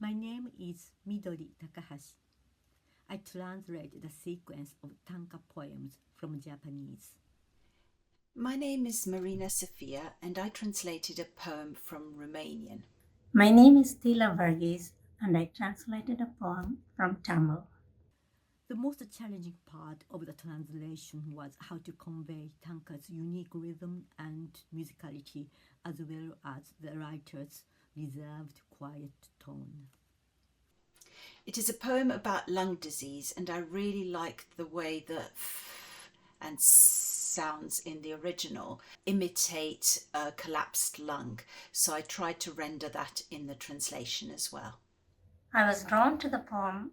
My name is Midori Takahashi. I translate the sequence of tanka poems from Japanese. My name is Marina Sofia, and I translated a poem from Romanian. My name is Tila Varghese, and I translated a poem from Tamil. The most challenging part of the translation was how to convey tanka's unique rhythm and musicality, as well as the writer's reserved, quiet tone. It is a poem about lung disease, and I really liked the way the f and sounds in the original imitate a collapsed lung. So I tried to render that in the translation as well. I was drawn to the poem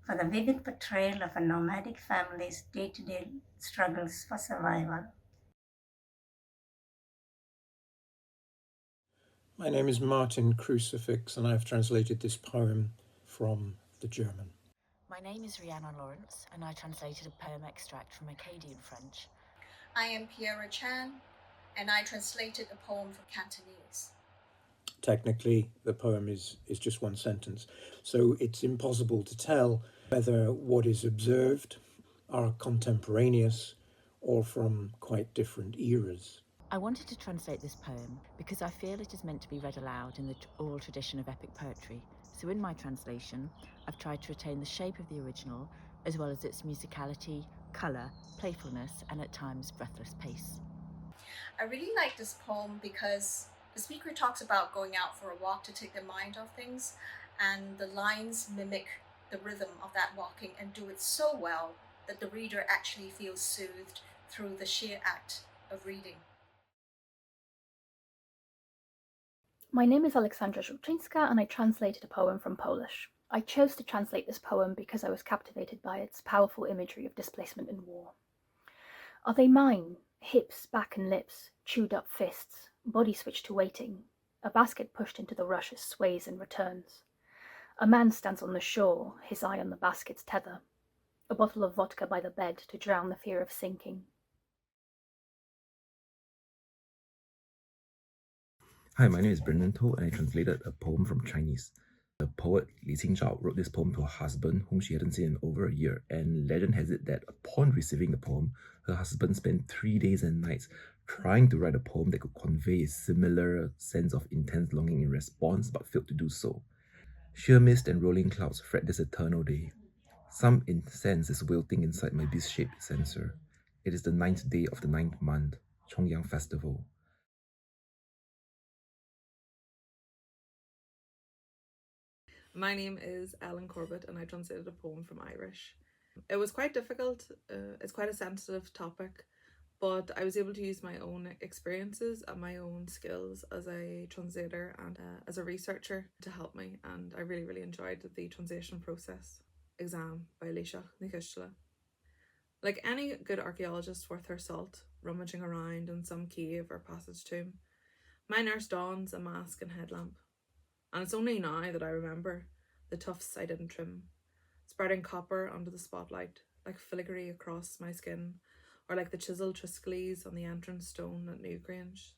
for the vivid portrayal of a nomadic family's day-to-day struggles for survival. My name is Martin Crucifix, and I've translated this poem from the German. My name is Rhiannon Lawrence, and I translated a poem extract from Acadian French. I am Piera Chan, and I translated a poem from Cantonese. Technically, the poem is just one sentence, so it's impossible to tell whether what is observed are contemporaneous or from quite different eras. I wanted to translate this poem because I feel it is meant to be read aloud in the oral tradition of epic poetry. So in my translation, I've tried to retain the shape of the original, as well as its musicality, colour, playfulness, and at times breathless pace. I really like this poem because the speaker talks about going out for a walk to take their mind off things, and the lines mimic the rhythm of that walking and do it so well that the reader actually feels soothed through the sheer act of reading. My name is Aleksandra Żółczyńska, and I translated a poem from Polish. I chose to translate this poem because I was captivated by its powerful imagery of displacement and war. Are they mine? Hips, back and lips, chewed up fists, body switched to waiting, a basket pushed into the rush as sways and returns. A man stands on the shore, his eye on the basket's tether, a bottle of vodka by the bed to drown the fear of sinking. Hi, my name is Brendan To, and I translated a poem from Chinese. The poet Li Qingzhao wrote this poem to her husband, whom she hadn't seen in over a year, and legend has it that upon receiving the poem, her husband spent 3 days and nights trying to write a poem that could convey a similar sense of intense longing in response, but failed to do so. Sheer mist and rolling clouds fret this eternal day. Some incense is wilting inside my beast-shaped censer. It is the 9th day of the 9th month, Chongyang Festival. My name is Ellen Corbett, and I translated a poem from Irish. It was quite difficult. It's quite a sensitive topic, but I was able to use my own experiences and my own skills as a translator and as a researcher to help me, and I really, really enjoyed the translation process. Exam by Líseach na Cistile. Like any good archaeologist worth her salt, rummaging around in some cave or passage tomb, my nurse dons a mask and headlamp. And it's only now that I remember the tufts I didn't trim, spreading copper under the spotlight, like filigree across my skin, or like the chiselled triskellies on the entrance stone at Newgrange.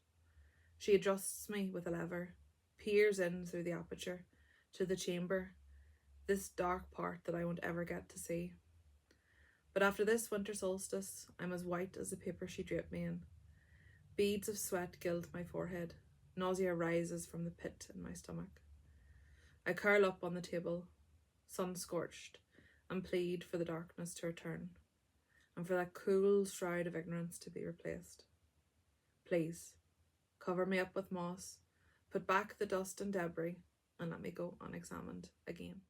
She adjusts me with a lever, peers in through the aperture to the chamber, this dark part that I won't ever get to see. But after this winter solstice, I'm as white as the paper she draped me in. Beads of sweat gild my forehead. Nausea rises from the pit in my stomach. I curl up on the table, sun-scorched, and plead for the darkness to return, and for that cool shroud of ignorance to be replaced. Please, cover me up with moss, put back the dust and debris, and let me go unexamined again.